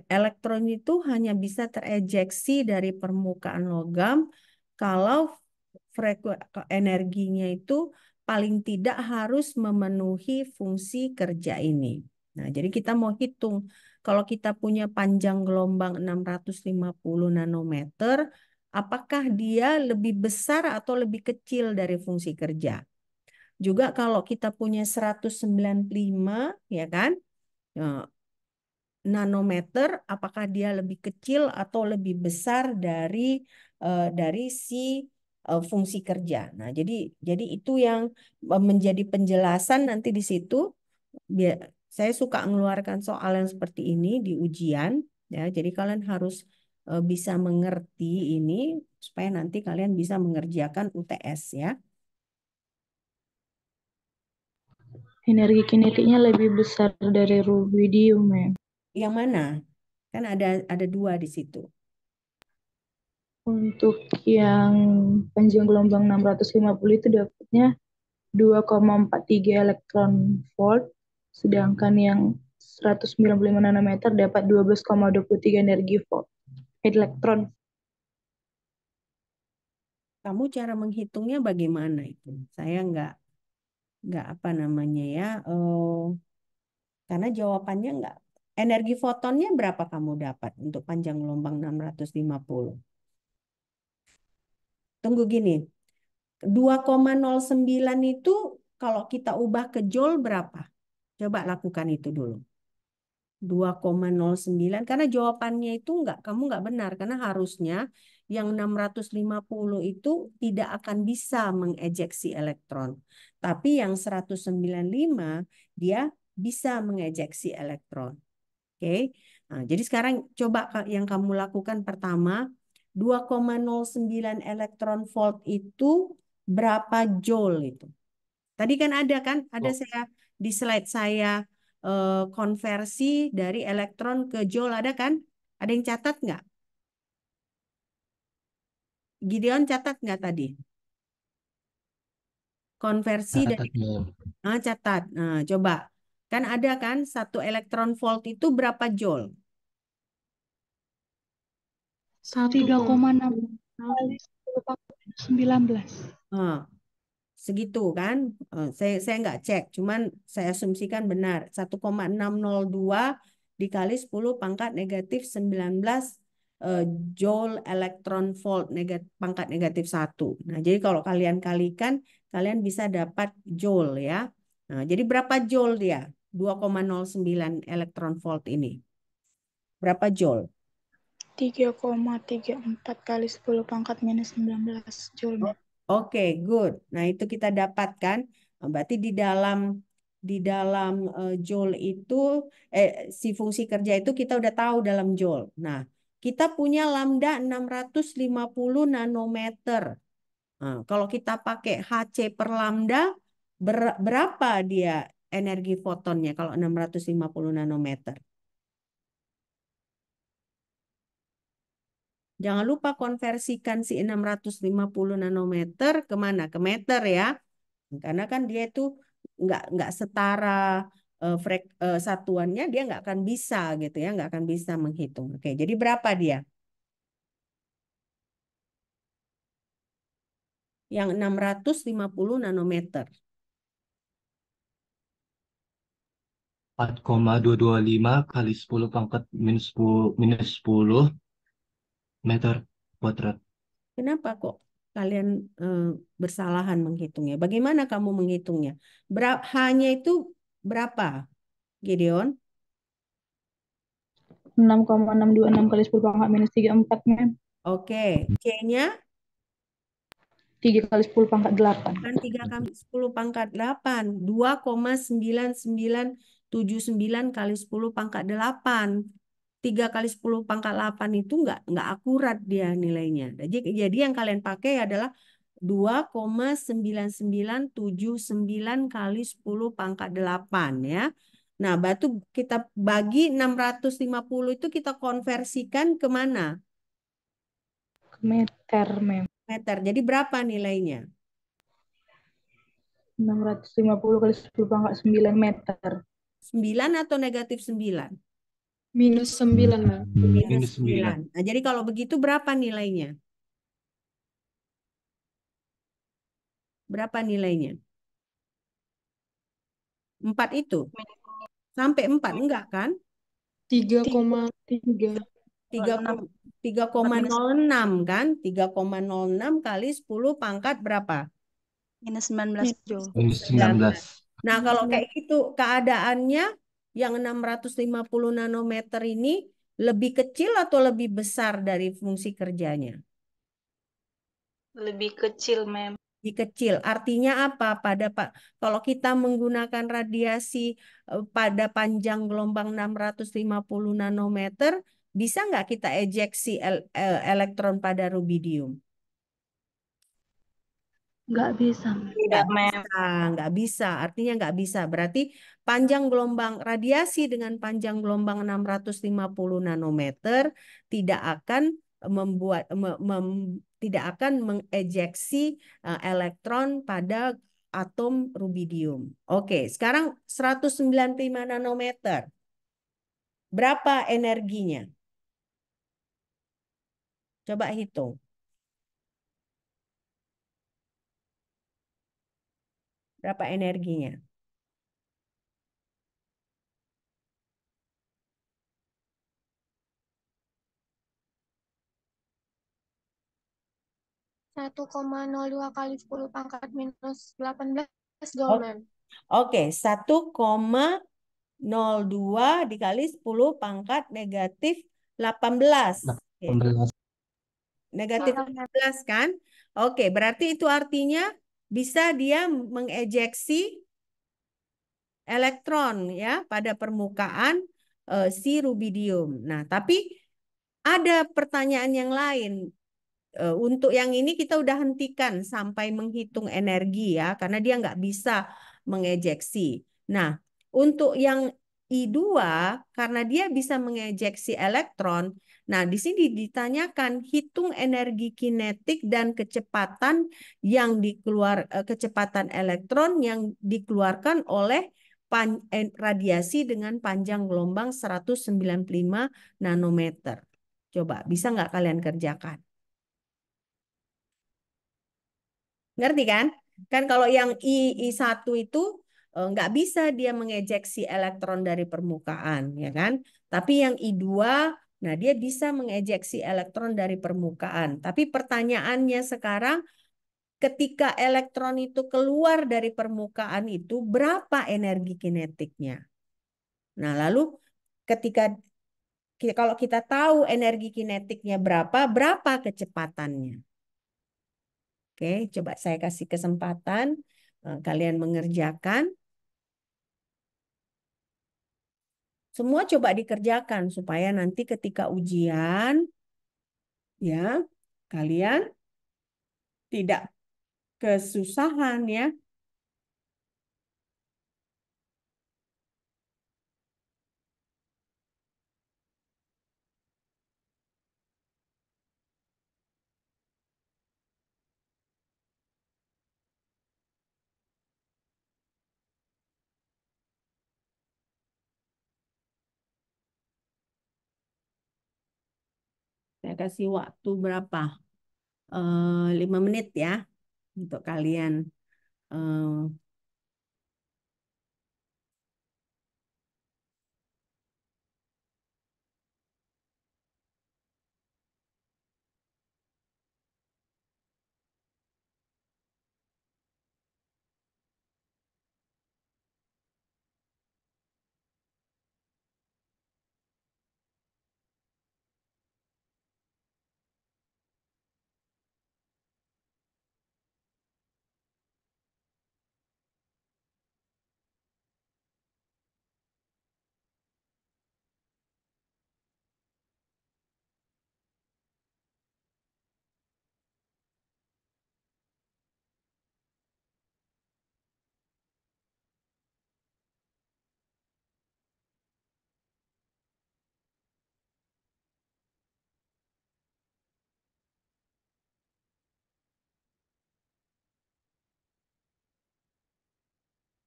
A: elektron itu hanya bisa terejeksi dari permukaan logam kalau energinya itu paling tidak harus memenuhi fungsi kerja ini. Nah, jadi kita mau hitung kalau kita punya panjang gelombang 650 nanometer, apakah dia lebih besar atau lebih kecil dari fungsi kerja? Juga kalau kita punya 195, ya kan, nanometer, apakah dia lebih kecil atau lebih besar dari si fungsi kerja. Nah, jadi itu yang menjadi penjelasan nanti di situ. Saya suka mengeluarkan soal yang seperti ini di ujian, ya. Jadi kalian harus bisa mengerti ini supaya nanti kalian bisa mengerjakan UTS, ya.
B: Energi kinetiknya lebih besar dari rubidium, Mem.
A: Yang mana? Kan ada dua di situ.
B: Untuk yang panjang gelombang 650 itu dapatnya 2,43 elektron volt, sedangkan yang 195 nanometer dapat 12,23 energi volt elektron.
A: Kamu cara menghitungnya bagaimana itu? Saya nggak apa namanya ya, karena jawabannya nggak. Energi fotonnya berapa kamu dapat untuk panjang gelombang 650? Tunggu gini, 2,09 itu kalau kita ubah ke joule berapa? Coba lakukan itu dulu. 2,09 karena jawabannya itu kamu nggak benar karena harusnya yang 650 itu tidak akan bisa mengejeksi elektron. Tapi yang 195 dia bisa mengejeksi elektron. Oke. Nah, jadi sekarang coba yang kamu lakukan pertama 2,09 elektron volt itu berapa joule itu? Tadi kan ada
C: Oh,
A: saya di slide saya konversi dari elektron ke joule ada kan? Ada yang catat nggak? Gideon catat nggak tadi? Konversi dari
C: catat, Mem.
A: catat. Nah, coba. Kan ada kan satu elektron volt itu berapa joule?
B: 3,6 kali 10 pangkat 19.
A: Nah, segitu kan. Saya nggak cek, cuman saya asumsikan benar. 1,602 dikali 10 pangkat negatif 19 joule elektron volt pangkat negatif 1. Nah, jadi kalau kalian kalikan, kalian bisa dapat joule ya. Nah, jadi berapa joule dia? 2,09 elektron volt ini. Berapa joule?
B: 3,34 kali 10 pangkat minus 19 joule.
A: Oke, good. Nah, itu kita dapatkan. Berarti di dalam joule itu si fungsi kerja itu kita udah tahu dalam joule. Nah, kita punya lambda 650 nanometer. Nah, kalau kita pakai Hc per lambda berapa dia energi fotonnya kalau 650 nanometer? Jangan lupa konversikan si 650 nanometer kemana? Ke meter ya. Karena kan dia itu nggak setara satuannya dia nggak akan bisa gitu ya, nggak akan bisa menghitung. Oke, jadi berapa dia? Yang 650 nanometer.
C: 4,225 kali 10 pangkat minus 10 meter kuadrat.
A: Kenapa kok kalian bersalahan menghitungnya? Bagaimana kamu menghitungnya? H-nya itu berapa, Gideon?
B: 6,626 kali 10 pangkat minus 34, Mem.
A: Oke, C-nya
B: 3 kali 10 pangkat 8.
A: kan 3 kali 10 pangkat 8. 2,9979 kali 10 pangkat 8. 3 kali 10 pangkat 8 itu nggak akurat dia nilainya. Jadi yang kalian pakai adalah 2,9979 kali 10 pangkat 8 ya. Nah, batu kita bagi 650 itu kita konversikan ke mana?
B: Meter, Mem.
A: Meter. Jadi berapa nilainya?
B: 650 kali 10 pangkat 9 meter.
A: 9 atau negatif 9?
D: -9, Mem.
A: Minus
C: Minus 9.
A: 9. Nah, jadi kalau begitu berapa nilainya? Berapa nilainya? 4 itu? Sampai 4, enggak kan?
D: 3,3.
A: 3,06 kan? 3,06 kali 10 pangkat berapa?
E: Minus 19 Joule.
C: Minus 19.
A: Nah, kalau kayak gitu keadaannya yang 650 nanometer ini lebih kecil atau lebih besar dari fungsi kerjanya?
E: Lebih kecil, Mem.
A: Lebih kecil. Artinya apa? Kalau kita menggunakan radiasi pada panjang gelombang 650 nanometer, bisa nggak kita ejeksi elektron pada rubidium?
B: Nggak bisa.
A: Nggak
E: Mem.
A: bisa, nggak bisa. Artinya nggak bisa. Berarti panjang gelombang radiasi dengan panjang gelombang 650 nanometer tidak akan tidak akan mengejeksi elektron pada atom rubidium. Oke, sekarang 195 nanometer. Berapa energinya? Coba hitung. Berapa energinya?
F: 1,02 kali 10 pangkat minus 18
A: Oh,
F: Joule, Mem.
A: Oke, 1,02 dikali 10 pangkat negatif 18. Oke,
C: 18.
A: negatif
F: Iya, Mem.
A: 18 kan? Oke, berarti itu artinya bisa dia mengejeksi elektron ya pada permukaan si rubidium. Nah, tapi ada pertanyaan yang lain. Untuk yang ini kita udah hentikan sampai menghitung energi ya, karena dia nggak bisa mengejeksi. Nah, untuk yang I2, karena dia bisa mengejeksi elektron, nah di sini ditanyakan hitung energi kinetik dan kecepatan kecepatan elektron yang dikeluarkan oleh radiasi dengan panjang gelombang 195 nanometer. Coba, bisa nggak kalian kerjakan? Ngerti kan? Kan kalau yang I1 itu nggak bisa dia mengejeksi elektron dari permukaan, ya kan? Tapi yang I2, nah dia bisa mengejeksi elektron dari permukaan. Tapi pertanyaannya sekarang, ketika elektron itu keluar dari permukaan itu, berapa energi kinetiknya? Nah, lalu ketika kalau kita tahu energi kinetiknya berapa kecepatannya? Oke, coba saya kasih kesempatan kalian mengerjakan. Semua coba dikerjakan supaya nanti ketika ujian ya kalian tidak kesusahan ya. Saya kasih waktu berapa? 5 menit ya untuk kalian. eh,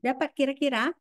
A: Dapat kira-kira?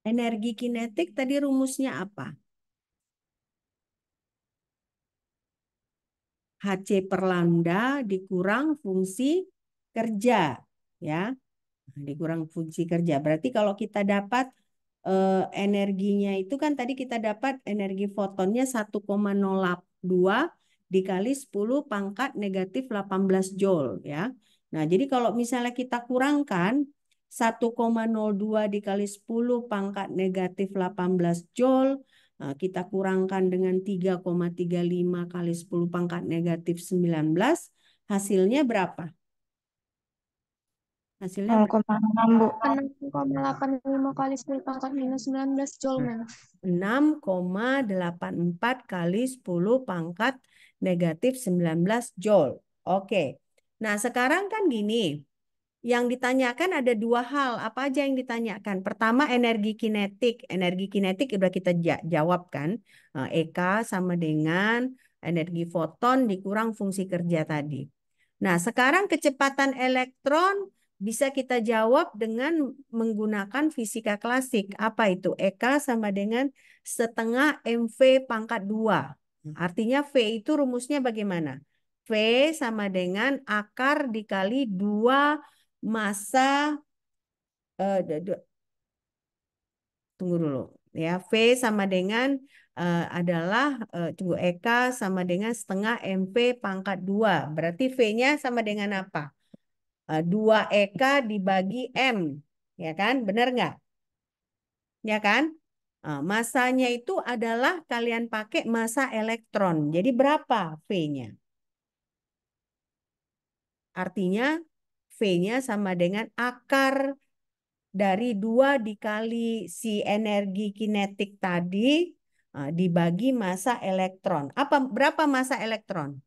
A: Energi kinetik tadi rumusnya apa? HC per lambda dikurang fungsi kerja, ya. Dikurang fungsi kerja. Berarti kalau kita dapat energinya itu kan tadi kita dapat energi fotonnya 1,02 dikali 10 pangkat negatif 18 joule, ya. Nah, jadi kalau misalnya kita kurangkan 1,02 dikali 10 pangkat negatif 18 joule, kita kurangkan dengan 3,35 kali 10 pangkat negatif 19, hasilnya berapa? Hasilnya berapa?
B: 0,6 Bu.
F: 6,85 kali 10 pangkat minus 19 joule, Mem.
A: 6,84 kali 10 pangkat negatif 19 joule. Oke. Nah, sekarang kan gini. Yang ditanyakan ada dua hal. Apa aja yang ditanyakan? Pertama, energi kinetik. Energi kinetik sudah kita jawab kan. EK sama dengan energi foton dikurang fungsi kerja tadi. Nah, sekarang kecepatan elektron bisa kita jawab dengan menggunakan fisika klasik. Apa itu? EK sama dengan setengah MV pangkat 2. Artinya V itu rumusnya bagaimana? V sama dengan akar dikali 2 massa, tunggu dulu. Ya, V sama dengan adalah, tunggu, EK sama dengan setengah MV pangkat 2. Berarti V-nya sama dengan apa? 2 EK dibagi M, ya kan? Benar nggak? Ya kan? Masanya itu adalah kalian pakai massa elektron. Jadi berapa V-nya? Artinya V-nya sama dengan akar dari 2 dikali si energi kinetik tadi dibagi massa elektron. Berapa massa elektron?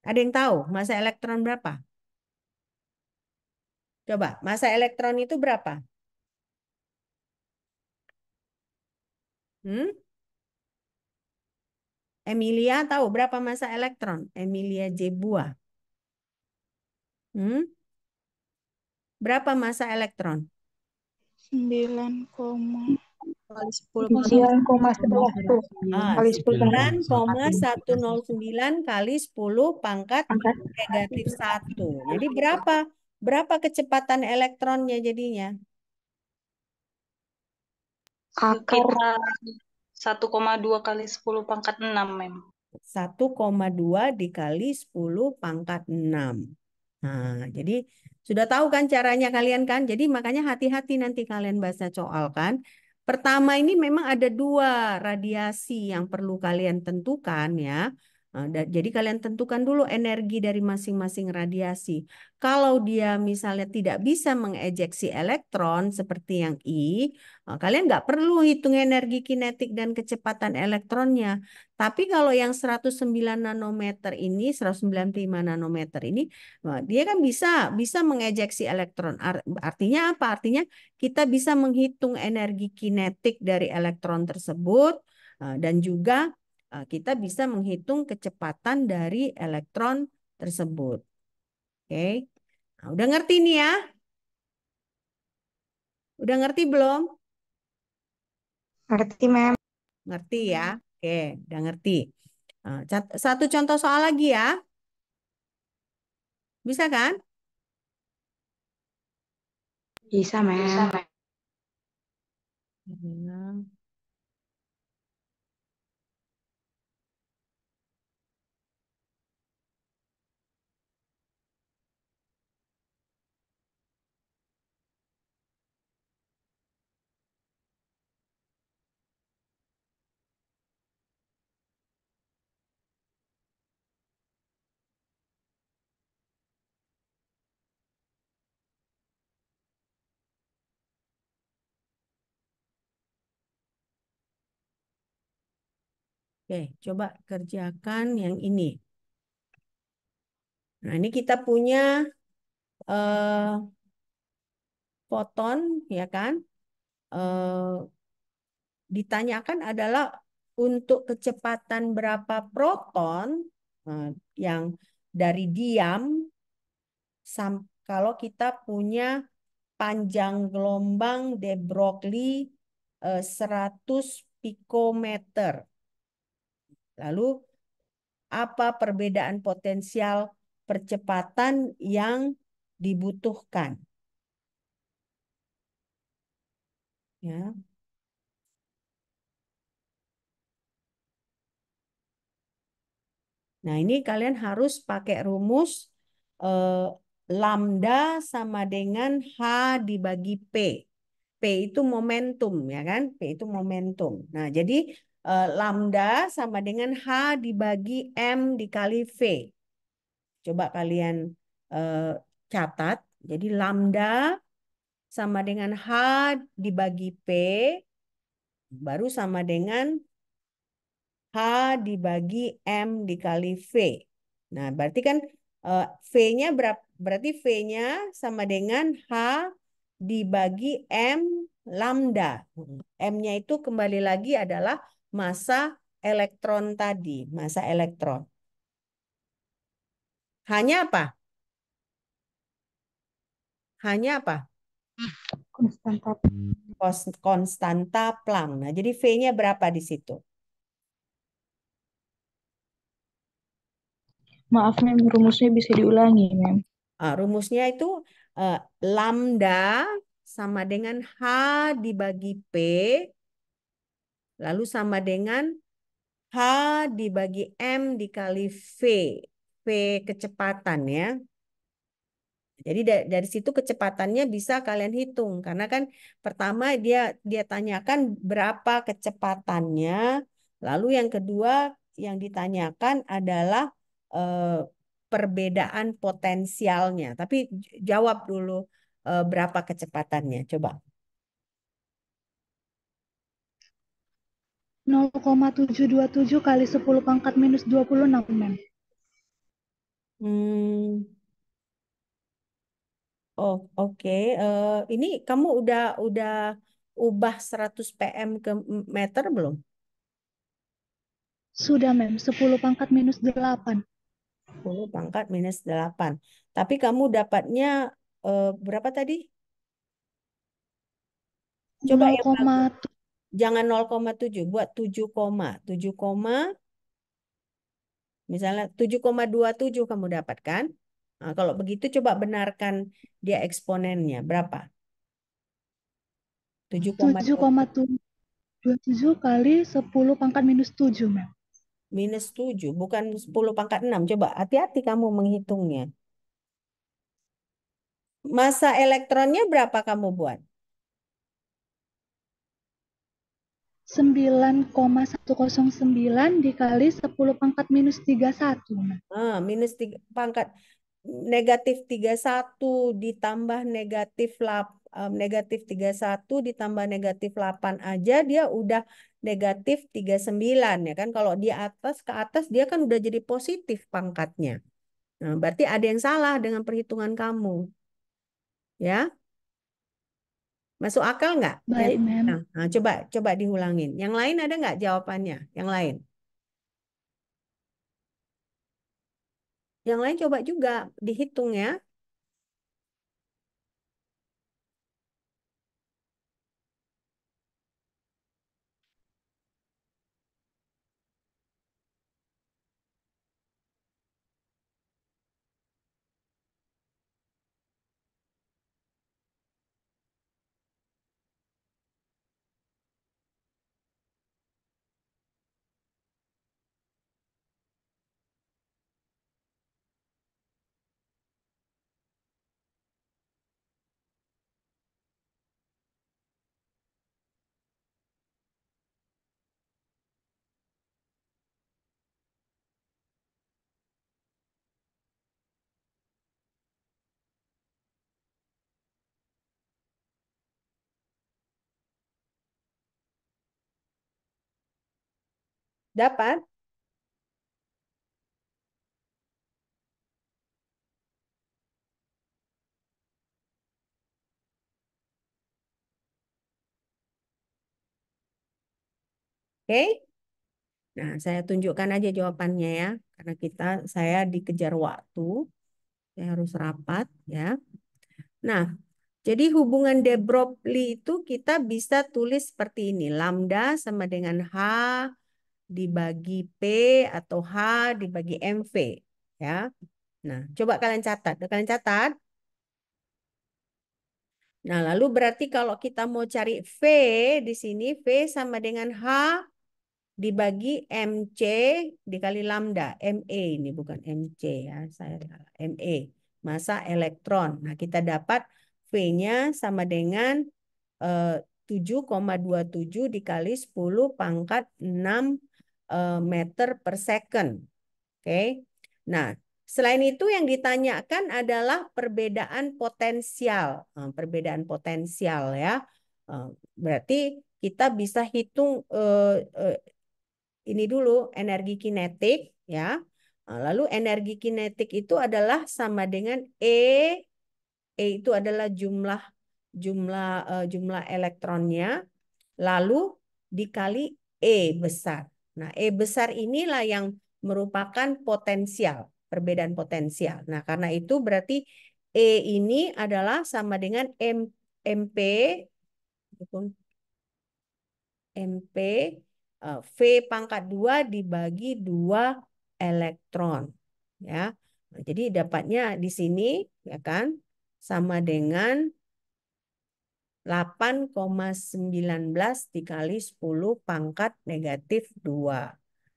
A: Ada yang tahu massa elektron berapa? Coba, massa elektron itu berapa? Hmm? Emilia tahu berapa massa elektron? Emilia Jebua. Hmm? Berapa massa elektron?
E: 9,
D: Kali 10
B: 9,11 Bu. Kali 10 pangkat
A: 9,109 kali 10 pangkat negatif 1. Jadi berapa? Berapa kecepatan elektronnya jadinya?
B: akar
E: sekitar 1,2 kali 10 pangkat 6, Mem.
A: 1,2 dikali 10 pangkat 6. Nah, jadi sudah tahu kan caranya kalian kan? Jadi makanya hati-hati nanti kalian baca soal kan. Pertama ini memang ada 2 radiasi yang perlu kalian tentukan ya. Jadi kalian tentukan dulu energi dari masing-masing radiasi. Kalau dia misalnya tidak bisa mengejeksi elektron seperti yang I, kalian nggak perlu hitung energi kinetik dan kecepatan elektronnya. Tapi kalau yang 109 nanometer ini, 195 nanometer ini, dia kan bisa mengejeksi elektron. Artinya apa? Artinya kita bisa menghitung energi kinetik dari elektron tersebut dan juga kita bisa menghitung kecepatan dari elektron tersebut. Oke. Nah, udah ngerti nih ya? Udah ngerti belum?
B: ngerti Mem.
A: Ngerti ya? Oke, udah ngerti. Satu contoh soal lagi ya. Bisa kan?
B: Bisa Mem.
A: Oke, coba kerjakan yang ini. Nah, ini kita punya eh, foton, ya kan? Eh, ditanyakan adalah untuk kecepatan berapa proton eh, yang dari diam kalau kita punya panjang gelombang de Broglie 100 pikometer. Lalu apa perbedaan potensial percepatan yang dibutuhkan? Ya. Nah, ini kalian harus pakai rumus eh, lambda sama dengan H dibagi P. P itu momentum, ya kan? P itu momentum. Nah, jadi lambda sama dengan H dibagi M dikali V. Coba kalian eh, catat. Jadi lambda sama dengan H dibagi P, baru sama dengan H dibagi M dikali V. Nah, berarti kan V-nya berarti V-nya sama dengan H dibagi M lambda. M-nya itu kembali lagi adalah massa elektron tadi, massa elektron. Hanya apa? Hanya apa?
B: Konstanta.
A: Konstanta Planck. Nah, jadi V-nya berapa di situ?
D: Maaf, Mem, rumusnya bisa diulangi, Mem.
A: Rumusnya itu lambda sama dengan H dibagi P, lalu sama dengan H dibagi M dikali V. V kecepatan ya. Jadi dari situ kecepatannya bisa kalian hitung. Karena kan pertama dia tanyakan berapa kecepatannya. Lalu yang kedua yang ditanyakan adalah eh, perbedaan potensialnya. Tapi jawab dulu berapa kecepatannya. Coba.
B: 0,727 kali 10 pangkat minus 26, Mem.
A: Hmm, oh, oke. Ini kamu udah ubah 100 pm ke meter belum?
B: Sudah, Mem. 10 pangkat minus 8.
A: 10 pangkat minus 8. Tapi kamu dapatnya berapa tadi? Coba yang bagus.
B: 0,7.
A: Jangan 0,7, buat 7 koma. 7 koma, misalnya 7,27 kamu dapatkan. Nah, kalau begitu coba benarkan dia eksponennya. Berapa? 7,27
B: 7,27 kali 10 pangkat minus 7, Mem.
A: minus 7, bukan 10 pangkat 6. Coba hati-hati kamu menghitungnya. Massa elektronnya berapa kamu buat?
B: 9,109 dikali 10 pangkat minus 31, Mem.
A: Minus 3, pangkat negatif 31 ditambah negatif 31 ditambah negatif 8 aja dia udah negatif 39 ya kan. Kalau di atas ke atas dia kan udah jadi positif pangkatnya. Nah, berarti ada yang salah dengan perhitungan kamu. Ya, masuk akal nggak?
B: Baik, Mem.
A: Nah, coba diulangin. Yang lain ada nggak jawabannya? Yang lain? Yang lain coba juga dihitung ya. Dapat? Oke. Nah, saya tunjukkan aja jawabannya ya. Karena saya dikejar waktu. Saya harus rapat ya. Nah, jadi hubungan de Broglie itu kita bisa tulis seperti ini. Lambda sama dengan H dibagi P atau H dibagi MV. Ya. Nah, coba kalian catat. Kalian catat. Nah, lalu berarti kalau kita mau cari V di sini, V sama dengan H dibagi MC dikali lambda. ME ini bukan MC ya, saya salah. ME, massa elektron. Nah, kita dapat V-nya sama dengan 7,27 dikali 10 pangkat 6 meter per second. Oke. Nah, selain itu yang ditanyakan adalah perbedaan potensial. Perbedaan potensial ya. Berarti kita bisa hitung ini dulu energi kinetik ya. Lalu energi kinetik itu adalah sama dengan E itu adalah jumlah elektronnya, lalu dikali E besar. Nah, E besar inilah yang merupakan potensial, perbedaan potensial. Nah, karena itu berarti E ini adalah sama dengan MP MP V pangkat 2 dibagi 2 elektron. Ya. Nah, jadi dapatnya di sini ya kan sama dengan 8,19 dikali 10 pangkat negatif 2.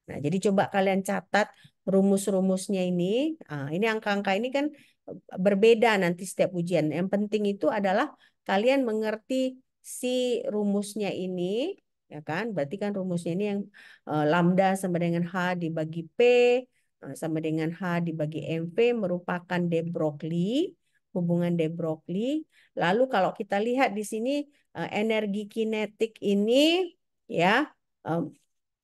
A: Nah, jadi coba kalian catat rumus-rumusnya ini. Ini angka-angka ini kan berbeda nanti setiap ujian. Yang penting itu adalah kalian mengerti si rumusnya ini, ya kan? Berarti kan rumusnya ini yang lambda sama dengan H dibagi P, sama dengan H dibagi MV merupakan de Broglie, hubungan de Broglie. Lalu kalau kita lihat di sini energi kinetik ini ya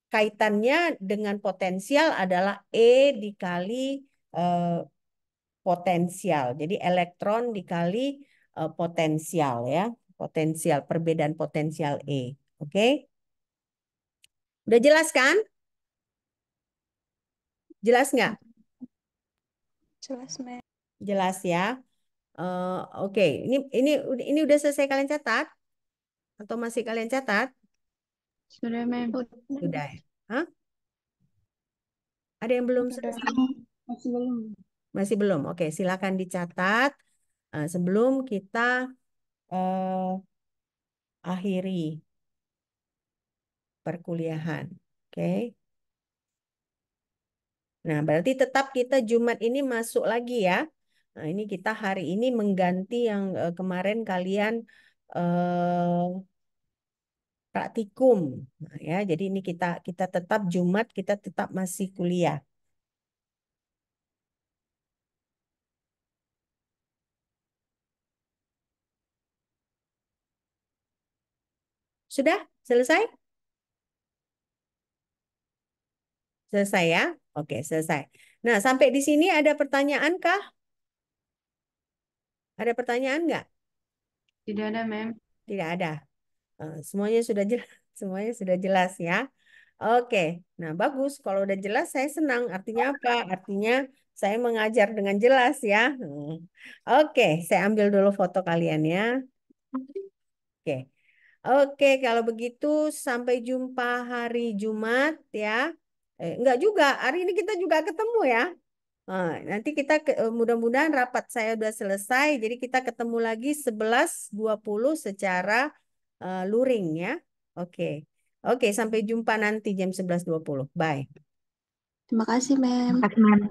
A: kaitannya dengan potensial adalah E dikali potensial. Jadi elektron dikali potensial ya. Potensial, perbedaan potensial E. Oke? Udah jelas kan? Jelas nggak?
E: Jelas, Mem.
A: Jelas ya. Oke, ini udah selesai kalian catat? Atau masih kalian catat?
D: Sudah, Mem.
A: Sudah ya. Hah? Ada yang belum
F: Sudah.
A: selesai?
D: Masih belum.
A: Masih belum. Oke, silakan dicatat sebelum kita akhiri perkuliahan. Oke. Nah, berarti tetap kita Jumat ini masuk lagi ya. Nah, ini kita hari ini mengganti yang kemarin kalian praktikum. Nah, ya, jadi ini kita tetap Jumat kita tetap masih kuliah. Sudah? Selesai? Selesai ya? Oke, selesai. Nah, sampai di sini ada pertanyaan kah? Ada pertanyaan nggak?
D: Tidak ada, Mem.
A: Tidak ada. Semuanya sudah jelas, semuanya sudah jelas ya. Oke, nah bagus. Kalau udah jelas, saya senang. Artinya apa? Artinya saya mengajar dengan jelas ya. Oke, saya ambil dulu foto kalian ya. Oke, oke. Kalau begitu sampai jumpa hari Jumat ya. Enggak juga. Hari ini kita juga ketemu ya. Nanti kita mudah-mudahan rapat saya udah selesai. Jadi kita ketemu lagi 11.20 secara luring ya. Oke. Oke, sampai jumpa nanti jam 11.20. Bye.
F: Terima kasih, Mem.
D: Terima kasih, Mem.